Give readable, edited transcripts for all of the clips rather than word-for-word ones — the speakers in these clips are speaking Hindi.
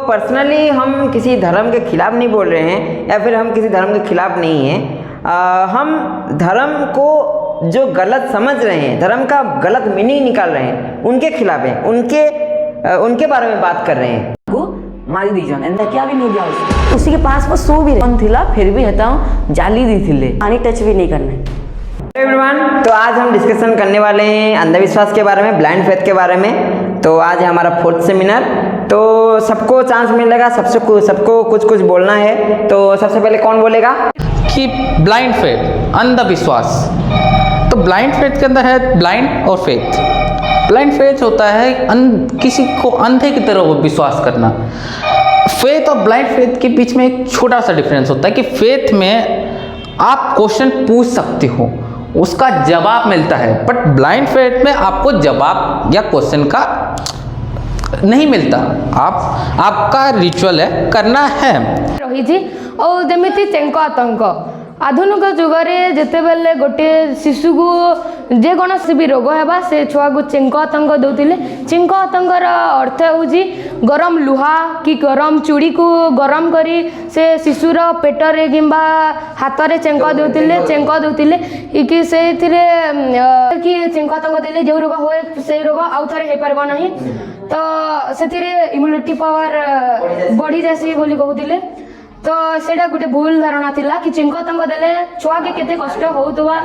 पर्सनली हम किसी धर्म के खिलाफ नहीं बोल रहे हैं या फिर हम किसी धर्म के खिलाफ नहीं हैं। हम धर्म को जो गलत समझ रहे हैं, धर्म का गलत मीनिंग निकाल रहे हैं, उनके खिलाफ हैं, उनके बारे में बात कर रहे हैं। मारी दीजन एंदा क्या भी नहीं दिया उसी के पास वो सो भी रन थिला फिर भी हता जाली दी थिले पानी टच भी नहीं करने। एवरीवन, तो आज हम डिस्कशन करने वाले हैं अंधविश्वास के बारे में, ब्लाइंड फेथ के बारे में। तो आज है हमारा 4th सेमिनार, तो सबको चांस मिलेगा, सबको कुछ बोलना है। तो सबसे पहले कौन बोलेगा? कि ब्लाइंड फेथ, अंधविश्वास। तो ब्लाइंड फेथ के अंदर है ब्लाइंड और फेथ। ब्लाइंड फेथ होता है किसी को अंधे की तरह विश्वास करना। फेथ और ब्लाइंड फेथ के बीच में एक छोटा सा डिफरेंस होता है कि फेथ में आप क्वेश्चन पूछ सकते हो, उसका जवाब मिलता है, बट ब्लाइंड फेथ में आपको जवाब या क्वेश्चन का नहीं मिलता। आपका रिचुअल है, करना है रही और जमीती चेंक आतंक आधुनिक जुगरे जिते बेले गोटे शिशु को जेकोसी भी रोग है से छुआ को चेंक आतंक दौले। चेंक आतंकर अर्थ हूँ गरम लुहा कि गरम चूड़ी को गरम करी से शिशुर पेटरे कि हाथ में चेंक दौले कि से कि चेंक आतंक देले जो रोग हुए से रोग आउ थे हो पार ना। तो से इम्यूनिटी पावर बढ़ी जासी बोली कहते। तो सेटा गोटे भूल धारणा थिला कि चेंक आतंक देले छुआ के केते कष्ट होउतबा,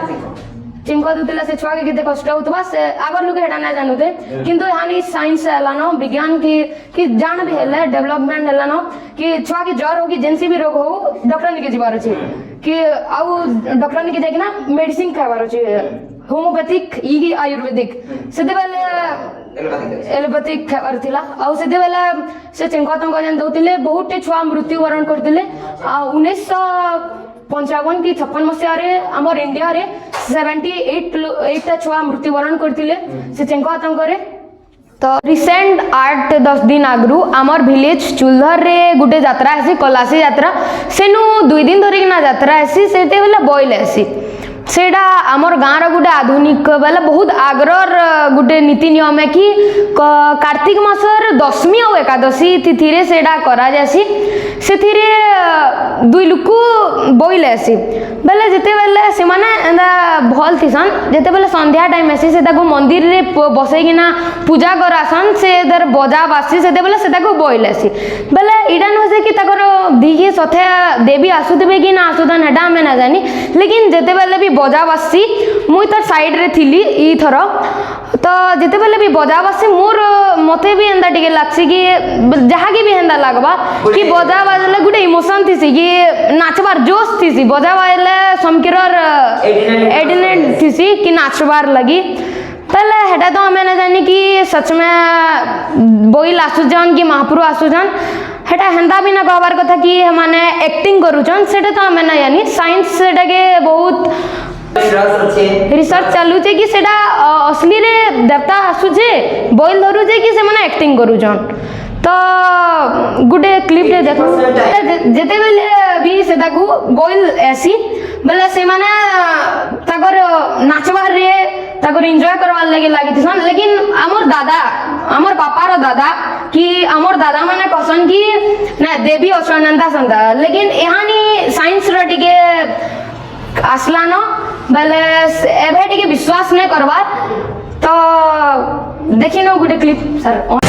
चेंक दूला से छुआ के केते कष्ट होउतबा से आगर लोग हेटा ना जानुते। किंतु हानि साइंस हलानो विज्ञान की जान भी हेले डेवलपमेंट हलानो कि छुआ की ज्वर हो कि जेंसी भी रोग हो डॉक्टर ने के जीवार अछि कि आउ डॉक्टर ने के देखना मेडिसिन खावार अछि, होम्योपैथिक ई आयुर्वेदिक सेते बेले एलोपैथिक खावार थिला। आउ सेते बेले से चेंक आतंक जन दउतिले बहुत छुआ मृत्युवरण करतिले। 1955 कि 56 मसीह रे हमर इंडिया रे 78 छुआ मृत्युवरण करतिले से चेंक आतंक रे। तो रिसेंट 8-10 दिन आगु आमर विलेज चुलधर रे गुटे यात्रा आसी, कलासी यात्रा। सेनु 2 दिन धरिकिना यात्रा आसी, सेते बेले बॉयल आसी। सेटा आमर गाँव गोटे आधुनिक बेले बहुत आग्रह गोटे नीति नियम है कि कार्तिक मासर दशमी और एकादशी तिथि रे सेटा करा जासी। सेथिरे 2 लुकु बॉयल आसी बेले जिते बेले से माने एंदा भल थिसन जिते बेले संध्या टाइम आसी से ताको मंदिर रे बसैकिना पूजा करासन से इधर बजा बासी सेते बेले से ताको बॉयल आसी बेले इडा न से कि ताकर दिगे सथे देवी आसुतबे कि ना आसुदन हेटा हमें ना जानी। लेकिन जिते बेले भी बजा बासी मुई तर साइड रे थिली ई थर। तो जिते बेले भी बजा बासी मोर मते भी एंदा टिके लागसी कि जहा की भी हेंदा लागबा कि बजा बाजले गुटे इमोशन थिसी कि नाचबार जोश थिसी, बजा बाजले समकिरर एडिनेट थिसी कि नाचबार लगी। पहले हेटा तो हमें ना जानी कि सच में बोइल आसुजन कि महापुरु आसुजन हेटा हेंदा भी ना कहबार कथा कि माने एक्टिंग करूचन सेटा तो हमें ना जानी। साइंस सेटा के बहुत रिसर्च चालू छे कि सेटा असली रे देवता आसुजे बोइल धरु जे कि से माने एक्टिंग करूचन। तो गुटे क्लिप रे देखो जेते बेले भी सेटा को बोइल ऐसी बेले से माने ताकर नाचबार रे ताकर एंजॉय करवार लगे लागी थिसन। लेकिन हमर दादा हमर पापार दादा कि हमर दादा माने कहसन कि ना देवी असनंदा संदा। लेकिन एहानी साइंस रे टिके आसला न बेले एभे टिके विश्वास नै करबार। तो देखि न गुटे क्लिप सर।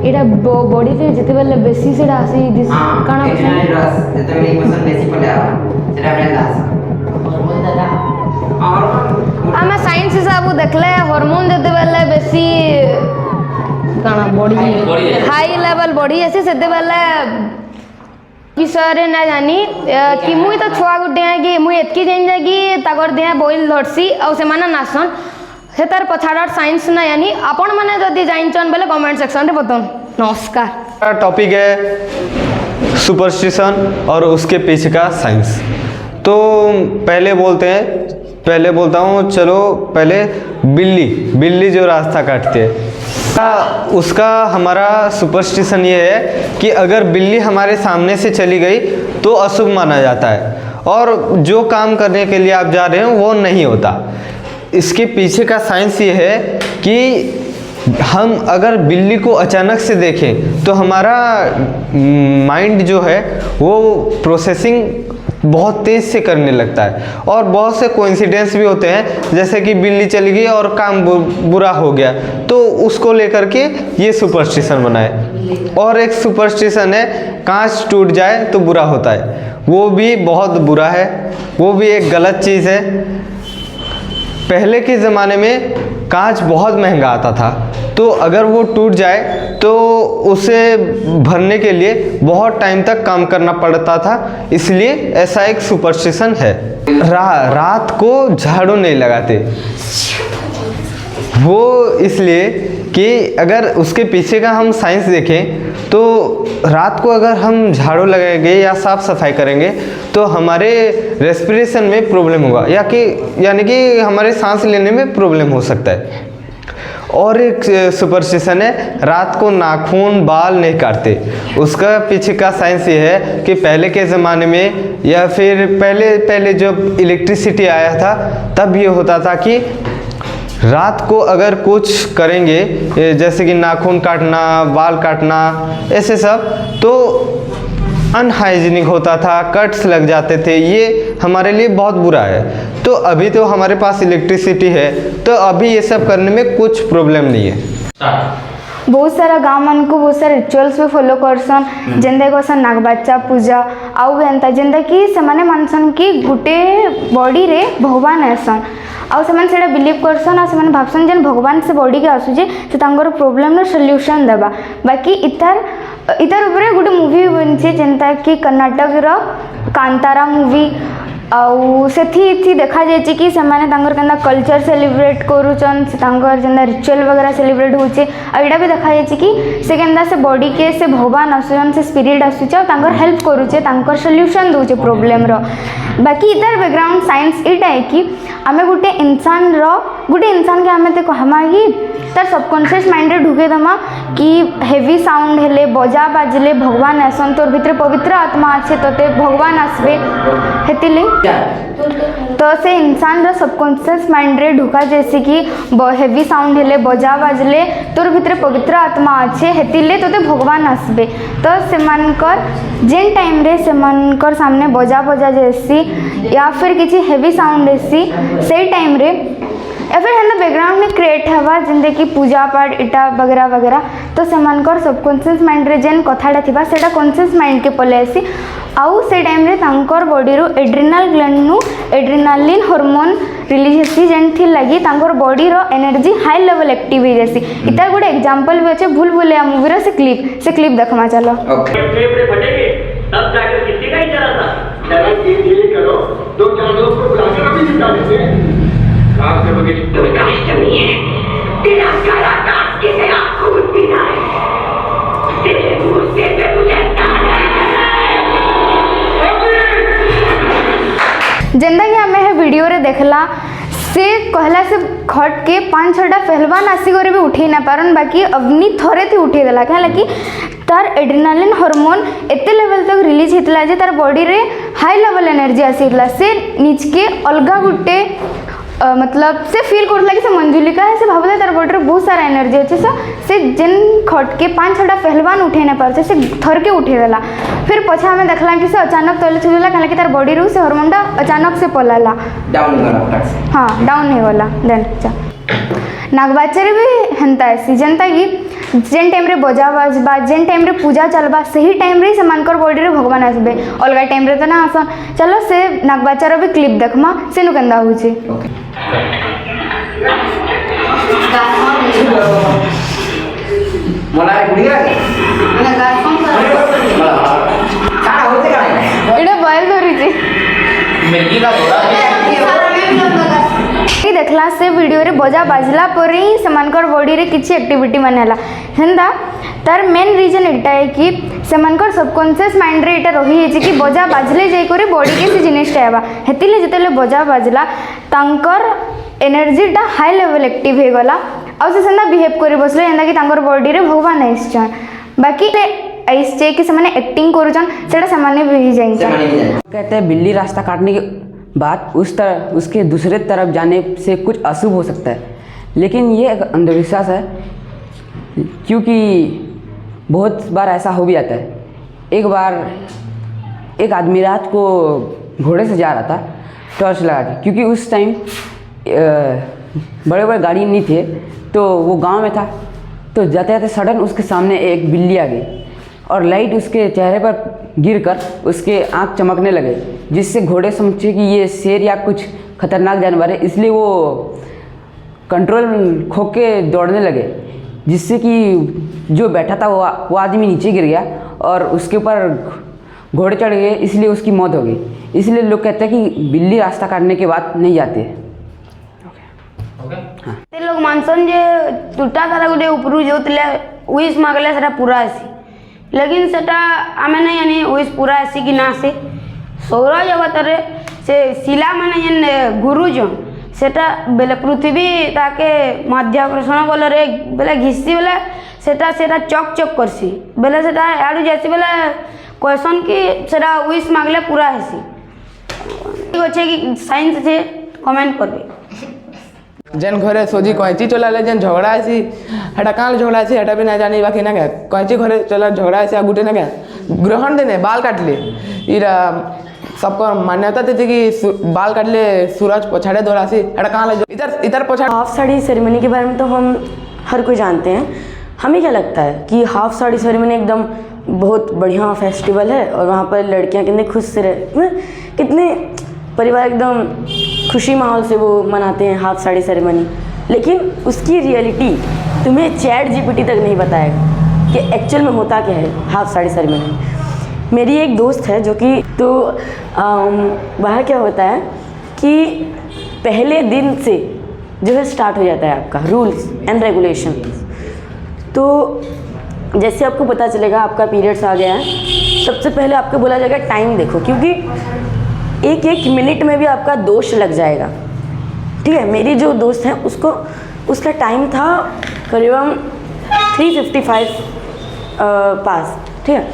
एटा बॉडी रे जते बेले बेसी सेटा आसी दिस काना रस जते बेले इमोशन बेसी पले आ सेटा बेले दास और साइंस हिसाब देखले हार्मोन देते बेले बेसी काना बॉडी हाई लेवल बढ़ी आसी सेते बेले विषय ना जानी कि मुई तो छुआ गुटे है कि मुई एतकी जान जा कि ताकर देह बॉइल धरसी और से माने नासन से तार पछाड़ार साइंस ना यानी आपण माने जदी जानिचन बेले कमेंट सेक्शन रे बताऊं। नमस्कार। टॉपिक है सुपरस्टिशन और उसके पीछे का साइंस। तो पहले बोलता हूँ, चलो पहले बिल्ली जो रास्ता काटती है उसका हमारा सुपरस्टिशन ये है कि अगर बिल्ली हमारे सामने से चली गई तो अशुभ माना जाता है और जो काम करने के लिए आप जा रहे हो वो नहीं होता। इसके पीछे का साइंस ये है कि हम अगर बिल्ली को अचानक से देखें तो हमारा माइंड जो है वो प्रोसेसिंग बहुत तेज़ से करने लगता है और बहुत से कोइंसिडेंस भी होते हैं, जैसे कि बिल्ली चली गई और काम बुरा हो गया तो उसको लेकर के ये सुपरस्टिशन बना है। और एक सुपरस्टिशन है कांच टूट जाए तो बुरा होता है, वो भी बहुत बुरा है, वो भी एक गलत चीज़ है। पहले के ज़माने में कांच बहुत महंगा आता था, तो अगर वो टूट जाए तो उसे भरने के लिए बहुत टाइम तक काम करना पड़ता था, इसलिए ऐसा एक सुपरस्टिशन है। रात को झाड़ू नहीं लगाते, वो इसलिए कि अगर उसके पीछे का हम साइंस देखें तो रात को अगर हम झाड़ू लगाएंगे या साफ़ सफाई करेंगे तो हमारे रेस्पिरेशन में प्रॉब्लम होगा यानी कि हमारे सांस लेने में प्रॉब्लम हो सकता है। और एक सुपरस्टिशन है रात को नाखून बाल नहीं काटते। उसका पीछे का साइंस ये है कि पहले के ज़माने में या फिर पहले जब इलेक्ट्रिसिटी आया था तब ये होता था कि रात को अगर कुछ करेंगे जैसे कि नाखून काटना, बाल काटना, ऐसे सब तो अनहाइजीनिक होता था, कट्स लग जाते थे, ये हमारे लिए बहुत बुरा है। तो अभी तो हमारे पास इलेक्ट्रिसिटी है तो अभी ये सब करने में कुछ प्रॉब्लम नहीं है। बहुत सारा गाँव मन को बहुत सारा रिचुअल्स भी फॉलो करसन, जेंदा कहसन नागबाचा पूजा आउ भी एंता जेंदा कि सेमाने मानसन कि गुटे बॉडी रे भगवान आसन आउ सेमाने सेटा बिलीव करसन आ सेमाने भाबसन जेन भगवान से बॉडी के आसुजे से तांकर प्रॉब्लम रो सॉल्यूशन देबा। बाकी इतार ऊपर गुटे मूवी बनछे जेंता कि कर्नाटक रो कांतारा मूवी आउ सेथि देखा जाए कि सेमाने तांकर केंदा कल्चर सेलिब्रेट करूचन, से तांकर जेंदा रिचुअल वगैरह सेलिब्रेट होचे। आ एटा भी देखा जाए कि से केंदा से बॉडी के से भगवान आसुचन, से स्पिरिट आसुचे और तांकर हेल्प करूचे, तांकर सॉल्यूशन दोचे प्रॉब्लम रो। बाकी इतार बैकग्राउंड साइंस एटा है कि आमे गुटे इंसान के आमे ते कहमा कि तार सबकॉन्शियस माइंड रे ढुके दमा कि हेवी साउंड हेले बजा बाजले भगवान आसन, तोर भितर पवित्र आत्मा अच्छे तोते भगवान आसबे हेतिले तो से इंसान रो सबकॉन्शियस माइंड रे ढुका जैसे कि हेवी साउंड हेले बजा बाजले तोर भितर पवित्र आत्मा अच्छे हेतिले तोते भगवान आसबे। तो सेमानकर जेन टाइम रे सेमानकर सामने बजा जैसी या फिर किसी हेवी साउंड ऐसी से टाइम रे या फिर हेन्दा बैकग्राउंड में क्रिएट हवा जेंदे कि पूजा पाठ इटा वगैरह वगैरह तो सेमानकर सबकॉन्शियस माइंड रे जेन कथाटा थिबा सेटा कॉन्शियस माइंड के पले आसी आउ से टाइम रे तांकर बॉडी रो एड्रिनल ग्लैंड नु एड्रिनालिन हार्मोन रिलीज हेसी जेन थी लगी तांकर बॉडी रो एनर्जी हाई लेवल एक्टिव हो जैसी। इता गुड एग्जांपल भी अच्छे भूल भुलैया मूवी रो से क्लिप देखमा चलो। फेफड़े फटेंगे तब जाकर किसी का ही चला था चलो ये करो दो चार लोग को बुलाकर अभी जिंदा देते हैं काम से बगैर तो कष्ट नहीं है तेरा काला काट के तेरा खून पीना है तेरे मुझसे पे मुझे जेंदा कि आमे है वीडियो रे देखला से कहला से खट के 5-6टा पहलवान आसी करे भी उठे ना पारन, बाकी अवनी थोरे थी उठे देला कहला कि तार एड्रिनालिन हार्मोन एते लेवल तक रिलीज हेतला जे तार बॉडी रे हाई लेवल एनर्जी आसीला से नीच के अलगा गुटे मतलब से फील करला कि से मंजुलिका है से भाबले तार बॉडी रे बहुत सारा एनर्जी अच्छे से जेन खट के 5-6टा पहलवान उठे ना पारछे से थर के उठे देला। फिर पछा में देखला कि से अचानक तले छुला कहला कि तार बॉडी रू से हार्मोनटा अचानक से पलाला डाउन करा से हाँ डाउन हो गला। देन नागबाचरे भी हेन्ता है जेनता कि जेन टाइम रे बजा बाजबा जेन टाइम रे पूजा चलबा सही टाइम रे सेमानकर बॉडी रे भगवान आसबे, अलगा टाइम रे तो ना आसन। चलो से नागबाचार भी क्लिप देखमा सेनु केंदा होची। ଏଇଟା ବଏଲ ଧରିଛି देखला से वीडियो रे बजा बाजला पर ही सेमानकर बॉडी रे किछि एक्टिविटी माने हला हेंदा तार मेन रीजन एटा है कि सेमानकर सबकॉन्शियस माइंड रे एटा रही है कि बजा बाजले जाई करे बॉडी के से जिनिसटा हेबा हेतिले जेतेले बजा बाजला तांकर एनर्जीटा हाई लेवल एक्टिव हे गला आ से सेंदा बिहेव करे बसले हेंदा कि तांकर बॉडी रे भगवान आइछन बाकी ऐसे कि से एक्टिंग करूछन सेटा सामान्य भी जाइन कहते हैं बिल्ली रास्ता काटने के बाद उसके दूसरे तरफ जाने से कुछ अशुभ हो सकता है, लेकिन ये एक अंधविश्वास है क्योंकि बहुत बार ऐसा हो भी जाता है। एक बार एक आदमी रात को घोड़े से जा रहा था टॉर्च लगा के, क्योंकि उस टाइम बड़े बड़े गाड़ी नहीं थे तो वो गांव में था। तो जाते जाते सडन उसके सामने एक बिल्ली आ गई और लाइट उसके चेहरे पर गिरकर उसके आँख चमकने लगे, जिससे घोड़े समझे कि ये शेर या कुछ खतरनाक जानवर है, इसलिए वो कंट्रोल खो के दौड़ने लगे, जिससे कि जो बैठा था वो आदमी नीचे गिर गया और उसके ऊपर घोड़े चढ़ गए, इसलिए उसकी मौत हो गई। इसलिए लोग कहते हैं कि बिल्ली रास्ता काटने के बाद नहीं जाते। ते लोग मानसन जे टूटा तारा गुटे उपरू जोतले उइस मागले सेटा पूरा आसी, लेकिन सेटा आमे नहीं यानी उइस पूरा आसी कि ना से सौर जगत रे से शिला माने जेन गुरुजन सेटा बेले पृथ्वी ताके माध्याकर्षण बल रे बेले घिसी बेले सेटा चक चक करसी बेले सेटा आडू जासी बेले क्वेश्चन कि सेटा उइस मागले पूरा आसी ठीक अच्छे कि साइंस से कमेंट करबे। जेन घरे सोजी कैंची चलाले जेन झगड़ा आसी हेटा काल झगड़ा आसी हेटा भी ना जानी बाकी ना क्या कैंची घरे चला झगड़ा आसी आ गुटे ना क्या ग्रहण देने बाल काटले इरा सबको मान्यता थी कि बाल काटले सूरज पछाड़े दौड़ासी हेटा काल इधर पछाड़। हाफ साड़ी सेरेमनी के बारे में तो हम हर कोई जानते हैं। हमें क्या लगता है कि हाफ साड़ी सेरेमनी एकदम बहुत बढ़िया फेस्टिवल है और वहाँ पर लड़कियाँ कितने खुश से कितने परिवार एकदम खुशी माहौल से वो मनाते हैं हाफ साड़ी सेरेमनी, लेकिन उसकी रियलिटी तुम्हें चैट जीपीटी तक नहीं बताएगा कि एक्चुअल में होता क्या है हाफ साड़ी सेरेमनी। मेरी एक दोस्त है जो कि तो वहाँ क्या होता है कि पहले दिन से जो है स्टार्ट हो जाता है आपका रूल्स एंड रेगुलेशन। तो जैसे आपको पता चलेगा आपका पीरियड्स आ गया है, सबसे पहले आपको बोला जाएगा टाइम देखो, क्योंकि एक एक मिनट में भी आपका दोष लग जाएगा। ठीक है, मेरी जो दोस्त है उसका टाइम था करीबन 3:55 पास। ठीक है,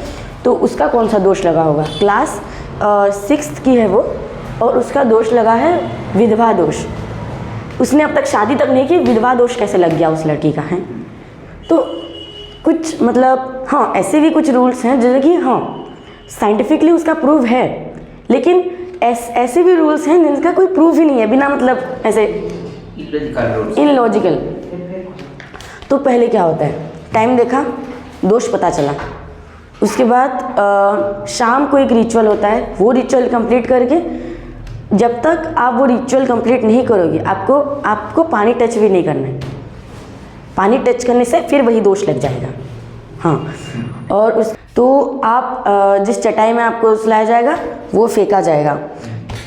तो उसका कौन सा दोष लगा होगा, क्लास 6th की है वो और उसका दोष लगा है विधवा दोष। उसने अब तक शादी तक नहीं की, विधवा दोष कैसे लग गया उस लड़की का है। तो कुछ मतलब हाँ ऐसे भी कुछ रूल्स हैं जैसे कि हाँ साइंटिफिकली उसका प्रूव है, लेकिन ऐसे भी रूल्स हैं जिनका कोई प्रूफ ही नहीं है, बिना मतलब ऐसे इलॉजिकल। तो पहले क्या होता है, टाइम देखा, दोष पता चला, उसके बाद शाम को एक रिचुअल होता है, वो रिचुअल कंप्लीट करके जब तक आप वो रिचुअल कंप्लीट नहीं करोगे आपको पानी टच भी नहीं करना है। पानी टच करने से फिर वही दोष लग जाएगा। हाँ, और तो आप जिस चटाई में आपको सुलाया जाएगा वो फेंका जाएगा।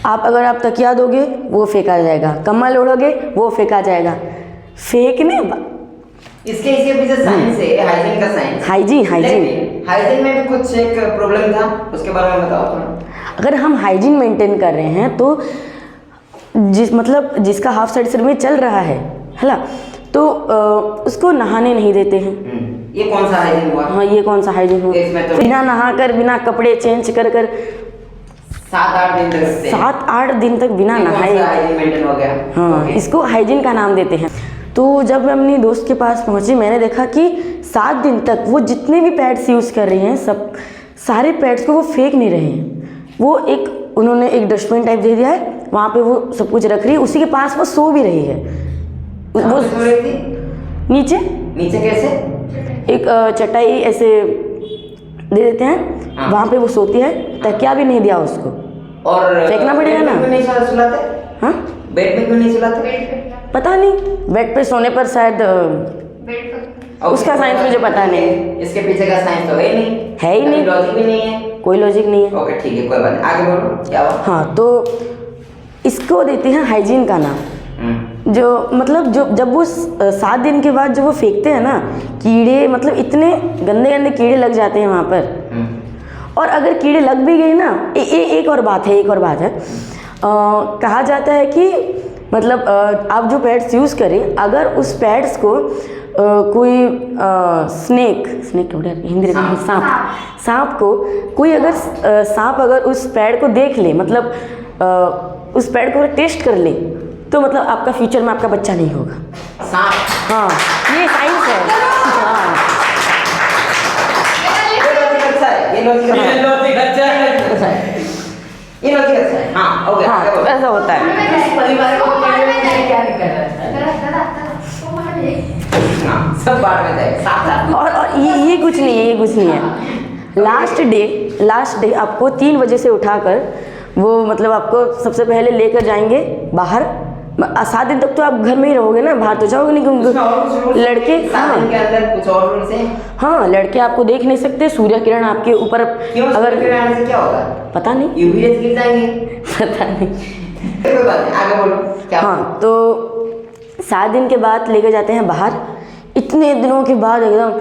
अगर आप तकिया दोगे वो फेंका जाएगा, कम्बल ओढ़ोगे वो फेंका जाएगा। फेंकने इसके पीछे साइंस है, हाइजीन का साइंस। हाइजीन में भी कुछ एक प्रॉब्लम था, उसके बारे में बताओ थोड़ा। अगर हम हाइजीन मेंटेन कर रहे हैं तो जिसका हाफ साड़ी सेरेमनी चल रहा है ना, तो उसको नहाने नहीं देते हैं। ये कौन सा हाइजीन हुआ? हाँ, ये कौन सा हाइजीन हुआ? तो बिना नहाकर बिना कपड़े चेंज कर 7-8 दिन तक बिना नहाए हाइजीन हो गया। हाँ, इसको हाइजीन का नाम देते हैं। तो जब मैं अपनी दोस्त के पास पहुंची, मैंने देखा कि 7 दिन तक वो जितने भी पैड्स यूज़ कर रही हैं सारे पैड्स को वो फेंक नहीं रहे हैं। वो उन्होंने एक डस्टबिन टाइप दे दिया है, वहाँ पे वो सब कुछ रख रही है, उसी के पास वो सो भी रही है। वो नीचे कैसे? एक चटाई ऐसे दे देते हैं, हाँ। वहाँ पे वो सोती है, तकिया भी नहीं दिया उसको, और फेंकना पड़ेगा ना। नहीं सुलाते? हाँ, बेड पे क्यों नहीं सुलाते? पता नहीं, बेड पे सोने पर शायद उसका साइंस मुझे पता नहीं। इसके पीछे का साइंस तो है ही नहीं, है ही नहीं, लॉजिक भी नहीं है। कोई लॉजिक नहीं है। ओके ठीक है, कोई बात नहीं, आगे बोलो क्या हुआ? हाँ, तो इसको देते हैं हाइजीन का नाम। जो मतलब जो जब वो 7 दिन के बाद जब वो फेंकते हैं ना, कीड़े मतलब इतने गंदे गंदे कीड़े लग जाते हैं वहाँ पर। और अगर कीड़े लग भी गए ना, एक और बात है, कहा जाता है कि मतलब आप जो पैड्स यूज़ करें, अगर उस पैड्स को कोई स्नेक हिंदी में सांप को कोई अगर सांप अगर उस पैड को देख ले, मतलब उस पैड को टेस्ट कर ले, तो मतलब आपका फ्यूचर में आपका बच्चा नहीं होगा। सांप? हाँ, ये साइंस है। हाँ, ये लॉजिक अच्छा है। हाँ ओके, आगे बोलो। ऐसा होता है। हाँ, सब बाढ़ में जाए साथ। और ये कुछ नहीं है। लास्ट डे आपको 3 बजे से उठाकर वो मतलब आपको सबसे पहले लेकर जाएंगे बाहर। 7 दिन तक तो आप घर में ही रहोगे ना, बाहर तो जाओगे नहीं, क्योंकि लड़के के अंदर कुछ और रूल्स हैं। हाँ, लड़के आपको देख नहीं सकते, सूर्य किरण आपके ऊपर अगर किरण से क्या होगा पता नहीं, यूवी रेज गिर जाएंगे। पता नहीं। कोई बात नहीं, आगे बोलो क्या? हाँ, तो 7 दिन के बाद लेके जाते हैं बाहर। इतने दिनों के बाद एकदम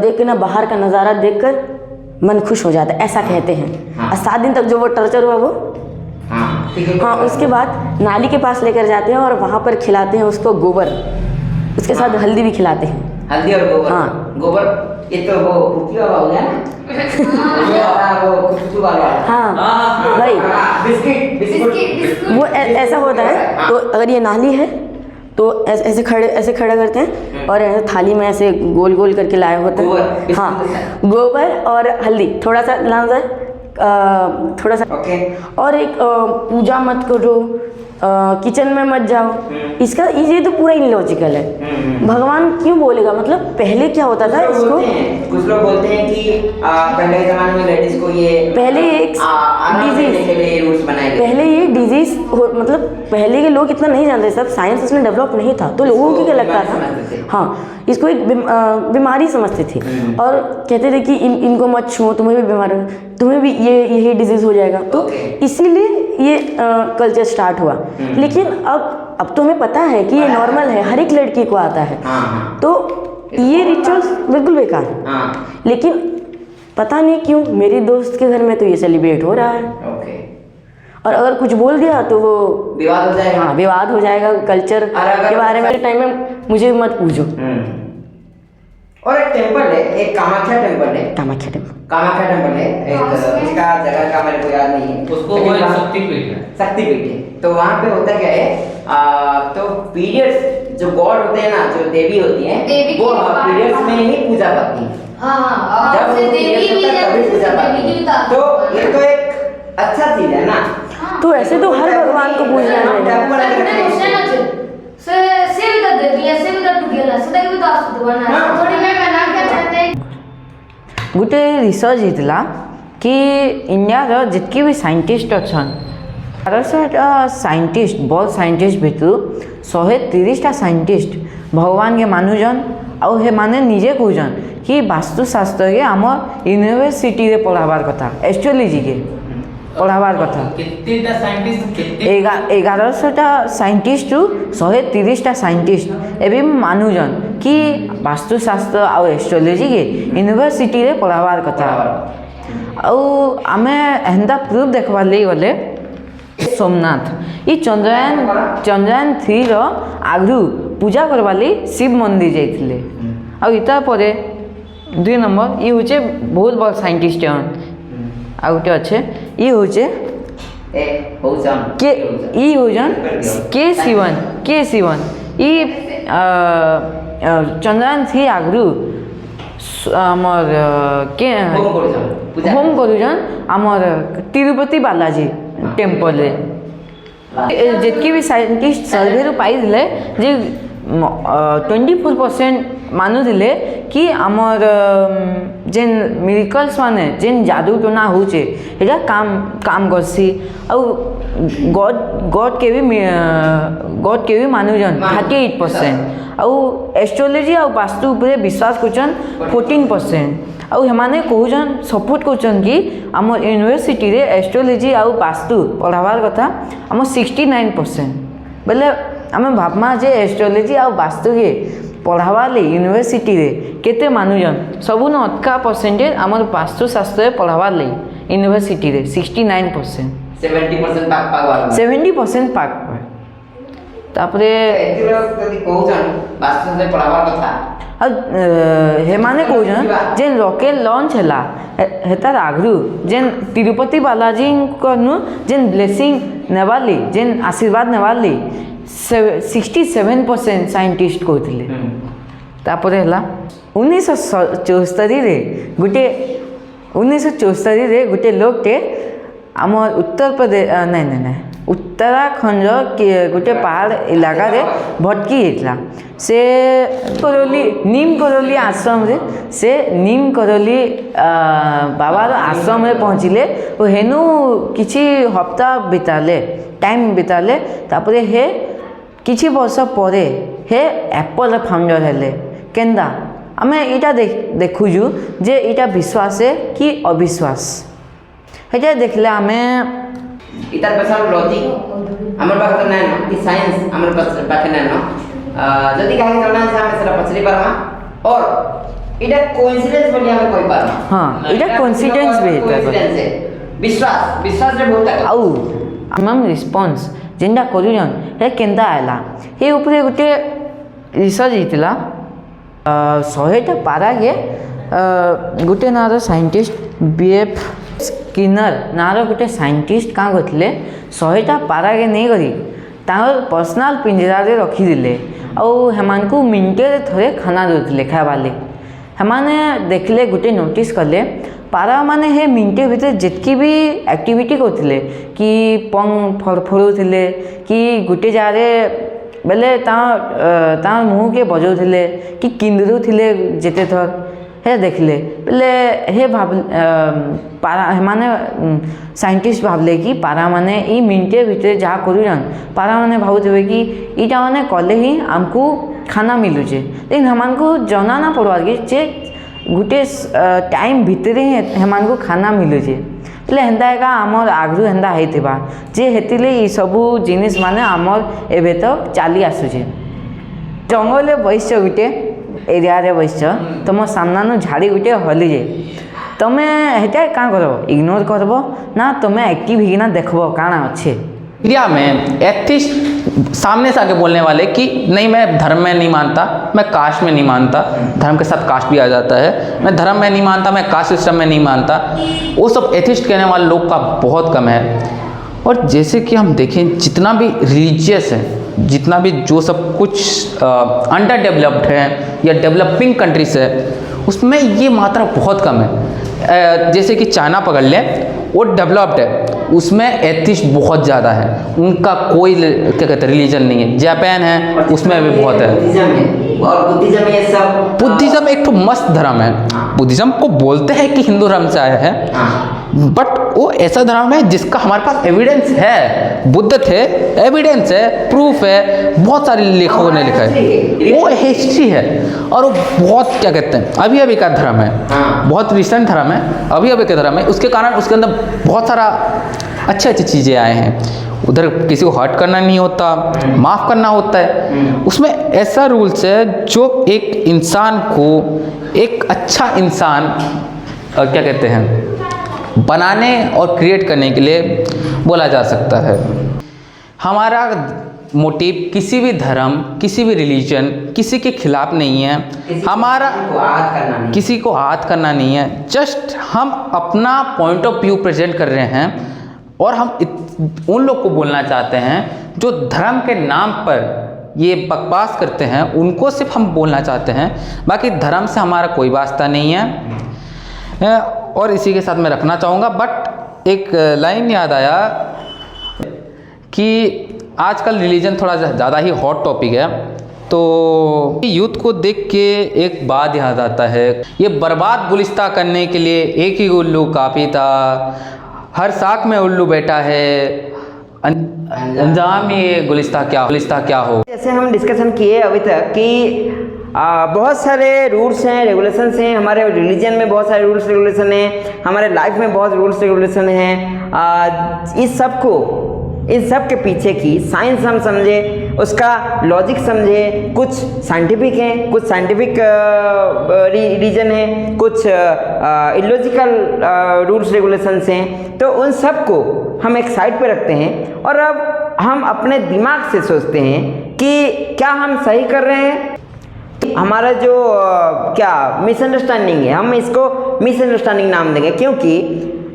देख के ना, बाहर का नज़ारा देखकर मन खुश हो जाता है, ऐसा कहते हैं। हाँ। 7 दिन तक जो वो टर्चर हुआ वो, हाँ, उसके बाद नाली के पास लेकर जाते हैं और वहाँ पर खिलाते हैं उसको गोबर, उसके साथ हल्दी भी खिलाते हैं। हल्दी और गोबर? हाँ। गोबर, ये तो वो कुकी वाला हो गया ना। वो कुकी वाला। हाँ भाई, बिस्किट वो ऐसा होता है। तो अगर ये नाली है तो ऐसे खड़ा करते हैं और ऐसे थाली में ऐसे गोल गोल करके लाए होते हैं। हाँ, गोबर और हल्दी थोड़ा सा लाना जाए, थोड़ा सा। और एक पूजा मत करो, किचन में मत जाओ। इसका ये तो पूरा इलॉजिकल है। भगवान क्यों बोलेगा? मतलब पहले क्या होता था इसको, कुछ लोग बोलते हैं कि पहले के जमाने में लेडीज को ये पहले एक रूल्स बनाए गए। पहले ये डिजीज मतलब पहले के लोग इतना नहीं जानते, सब साइंस इसमें डेवलप नहीं था, तो लोगों को क्या लगता था, हाँ, इसको एक बीमारी समझते थे और कहते थे कि इनको मत छुओ, तुम्हें भी बीमार हो, तुम्हें भी यही डिजीज हो जाएगा। तो इसीलिए ये कल्चर स्टार्ट हुआ। लेकिन अब तो हमें पता है कि ये नॉर्मल है, हर एक लड़की को आता है। तो ये रिचुअल्स बिल्कुल बेकार है। लेकिन पता नहीं क्यों मेरी दोस्त के घर में तो ये सेलिब्रेट हो रहा है। और अगर कुछ बोल दिया तो वो विवाद हो जाएगा। हाँ, विवाद हो जाएगा कल्चर के बारे में। टाइम में मुझे मत पूछो। और एक टेम्पल है, एक कामाख्या टेम्पल है। कामाख्या टेम्पल है एक, उसका जगह का मेरे को याद नहीं है। उसको वो शक्तिपीठ है। तो वहाँ पे होता क्या है, तो पीरियड्स जो गॉड होते हैं ना, जो देवी होती हैं, वो पीरियड्स में ही पूजा पाती हैं। जब देवी तभी पूजा पाती हैं। तो ये तो एक अच्छा चीज है ना। तो ऐसे तो हर भगवान को पूजना गोटे रिसर्च होता कि इंडिया जितकी भी साइंटिस्ट अच्छा 1200 साइंटिस्ट बल साइंटिस्ट भितर 130टा साइंटिस्ट भगवान के मानुजन आउ हे माने निजे कहन कि वास्तुशास्त्र के आम यूनिवर्सिटी रे पढ़ाबार कथा, एस्ट्रोलॉजी के पढ़ाबार कथा। 1100टा साइंटिस्ट रु 130टा साइंटिस्ट एवं मानुजन कि वास्तुशास्त्र आउ एस्ट्रोलॉजी के यूनिवर्सिटी रे पढ़ाबार कथा। आउ आमे एंदा प्रूफ देखबार लई गले सोमनाथ ये चंद्रयान 3 रो आगु पूजा करबार लई शिव मंदिर जाइथिले। आउ इता परे 2 नंबर ये होचे बहुत बड़ साइंटिस्ट हन। आ गोटे अच्छे ये होचे के शिवन ये चंद्रयान 3 आगु आमर के होम करूजन आमर तिरुपति बालाजी टेम्पल जितकी भी साइंटिस्ट सर्वे पाई जे 24% ମାନୁଥିଲେ କି ଆମର ଯେନ୍ ମିରିକଲ୍ସ ମାନେ ଯେନ୍ ଯାଦୁ ଟନା ହଉଛେ ଏଇଟା କାମ କରସି ଆଉ ଗଡ୍ କେ ବି ମାନୁଛନ୍ 38% ଆଉ ଏଷ୍ଟ୍ରୋଲୋଜି ଆଉ ବାସ୍ତୁ ଉପରେ ବିଶ୍ୱାସ କରୁଛନ୍ 14% ଆଉ ସେମାନେ କହୁଛନ୍ ସପୋର୍ଟ କରୁଛନ୍ କି ଆମ ୟୁନିଭର୍ସିଟିରେ ଏଷ୍ଟ୍ରୋଲୋଜି ଆଉ ବାସ୍ତୁ ପଢ଼ାବାର କଥା ଆମ 69% ବେଲେ ଆମେ ଭାବମା ଯେ ଏଷ୍ଟ୍ରୋଲୋଜି ଆଉ ବାସ୍ତୁକେ ପଢ଼ାବାର୍ ଲାଗି ୟୁନିଭର୍ସିଟିରେ କେତେ ମାନୁଛନ୍ ସବୁନୁ ଅଧିକା ପରସେଣ୍ଟେଜ ଆମର ବାସ୍ତୁଶାସ୍ତ୍ରରେ ପଢ଼ାବାର୍ ଲାଗି ୟୁନିଭର୍ସିଟିରେ 69%। 70% ପାକ୍ ତାପରେ ଆଉ ହେମାନେ କହୁଛନ୍ ଯେନ୍ ରକେଟ୍ ଲଞ୍ଚ ହେଲା ହେତାର ଆଗରୁ ଯେନ୍ ତିରୁପତି ବାଲାଜୀଙ୍କନୁ ଯେନ୍ ବ୍ଲେସିଂ ନେବାର୍ ଲାଗି ଯେନ୍ ଆଶୀର୍ବାଦ ନେବାର୍ ଲାଗି 67% ସାଇଣ୍ଟିଷ୍ଟ କହୁଥିଲେ। ତାପରେ ହେଲା 1974ରେ ଗୋଟେ ଲୋକଟେ ଆମର ଉତ୍ତରପ୍ରଦେଶ ନାଇଁ उत्तराखंड गोटे पहाड़ इलाका भटकी जाता से नीम करोली आश्रम रे से नीम करोली बाबार आश्रम रे पहुँचले और हेनु किछि हफ्ता बिताले टाइम बिताले तापरे हे किछि वर्ष परे हे एप्पल फाउंडर हेले केंदा आमे इटा देखुजु जे इटा विश्वास है कि अविश्वास हेटा देखले आमे इतार पेशा लॉजिक हमर पास नै न कि साइंस हमर पास नै न जदी काहे जणा से हम सेला पछरी परमा और इटा कोइंसिडेंस बोली हम कोइ पारमा हां इटा कोइंसिडेंस बे विश्वास रे बहुत आउ हमम रिस्पांस जेंडा करियन हे केंदा आला हे ऊपर गुटे रिसर्च हितला 100 टा पारा के गुटे नार साइंटिस्ट बीएफ स्किनर नार गोटे साइंटिस्ट क्या करते 100 पारा के नहीं करी पर्सनाल पिंजरा रे रखीदे को मिनटे थे खाना दौले खाइबार लगे हेमाने देखले गोटे नोटिस कले पारा माने हे मिनटे भितर जितकी भी एक्टिविटी करते कि पंग फड़फड़े कि गोटे जगह बेले मुँह के बजाऊले कि किंदरुले जिते थर हे देखले बेले हे भाव पारा माने साइंटिस्ट भावले कि पारा माने ई मिनटे भितर जहाँ करूँ पारा माने भावुवे कि इटा माने कले ही आमको खाना मिलुचे लेकिन हेमान को जना ना पड़वार कि जे गोटे टाइम भितर ही हेमान को खाना मिलुचे बोले हेन्ता एका आमर आगु हेन्ता होता जे हेतिले ई सबू जिनिस माने आमर एबे तक चली आसुचे जंगल बस गोटे एरिया रे बस तुम सामना झाड़ी गोटे हली जाए तुम हेटा क्या कर इग्नोर करब ना तुम एक्टिव होना देखब काना अच्छे इंडिया में एथिस्ट सामने से आके बोलने वाले कि नहीं मैं धर्म में नहीं मानता, मैं कास्ट में नहीं मानता, धर्म के साथ कास्ट भी आ जाता है, मैं धर्म में नहीं मानता, मैं कास्ट सिस्टम में नहीं मानता, वो सब एथिस्ट कहने वाले लोग का बहुत कम है। और जैसे कि हम देखें जितना भी रिलीजियस है, जितना भी जो सब कुछ अंडर डेवलप्ड है या डेवलपिंग कंट्रीज है उसमें ये मात्रा बहुत कम है। जैसे कि चाइना पकड़ लें, वो डेवलप्ड है, उसमें एथिस्ट बहुत ज़्यादा है, उनका कोई क्या कहते हैं रिलीजन नहीं है। जापान है उसमें भी बहुत है। और बुद्धिज्म ये सब बुद्धिज्म एक तो मस्त धर्म है। बुद्धिज्म को बोलते हैं कि हिंदू धर्म से आया है, बट वो ऐसा धर्म है जिसका हमारे पास एविडेंस है। बुद्ध थे, एविडेंस है, प्रूफ है, बहुत सारे लेखकों ने लिखा है, वो हिस्ट्री है। और वो बहुत क्या कहते हैं अभी अभी का धर्म है, बहुत रिसेंट धर्म है, अभी अभी का धर्म है। उसके कारण उसके अंदर बहुत सारा अच्छी अच्छी चीज़ें आए हैं। उधर किसी को हर्ट करना नहीं होता, माफ़ करना होता है। उसमें ऐसा रूल्स है जो एक इंसान को एक अच्छा इंसान क्या कहते हैं बनाने और क्रिएट करने के लिए बोला जा सकता है। हमारा मोटिव किसी भी धर्म, किसी भी रिलीजन, किसी के खिलाफ नहीं है। हमारा किसी को आहत करना नहीं है। जस्ट हम अपना पॉइंट ऑफ व्यू प्रेजेंट कर रहे हैं और हम उन लोग को बोलना चाहते हैं जो धर्म के नाम पर ये बकवास करते हैं, उनको सिर्फ हम बोलना चाहते हैं। बाकी धर्म से हमारा कोई वास्ता नहीं है। और इसी के साथ मैं रखना चाहूँगा। बट एक लाइन याद आया कि आजकल रिलीजन थोड़ा ज़्यादा ही हॉट टॉपिक है। तो यूथ को देख के एक बात याद आता है, ये बर्बाद गुलिस्ता करने के लिए एक ही उल्लू काफ़ी था, हर साख में उल्लू बैठा है, अंजाम ये गुलिस्ता क्या हो। जैसे हम डिस्कशन किए अभी तक कि बहुत सारे रूल्स हैं, रेगुलेशंस हैं, हमारे रिलीजन में बहुत सारे रूल्स रेगुलेशन हैं, हमारे लाइफ में बहुत रूल्स रेगुलेशन हैं। इस सब के पीछे की साइंस हम समझे, उसका लॉजिक समझे, कुछ साइंटिफिक हैं, कुछ साइंटिफिक रीजन है, कुछ इलॉजिकल रूल्स रेगुलेशंस हैं। तो उन सब को हम एक साइड पे रखते हैं और अब हम अपने दिमाग से सोचते हैं कि क्या हम सही कर रहे हैं। हमारा जो क्या मिसअंडरस्टैंडिंग है, हम इसको मिसअंडरस्टैंडिंग नाम देंगे, क्योंकि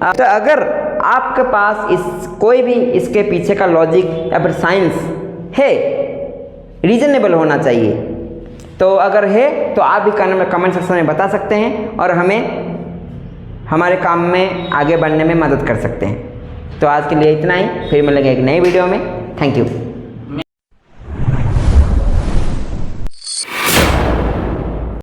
तो अगर आपके पास कोई भी इसके पीछे का लॉजिक या फिर साइंस है, रीजनेबल होना चाहिए, तो अगर है तो आप भी कमेंट सेक्शन में बता सकते हैं और हमें हमारे काम में आगे बढ़ने में मदद कर सकते हैं। तो आज के लिए इतना ही, फिर मिलेंगे एक नई वीडियो में। Thank you.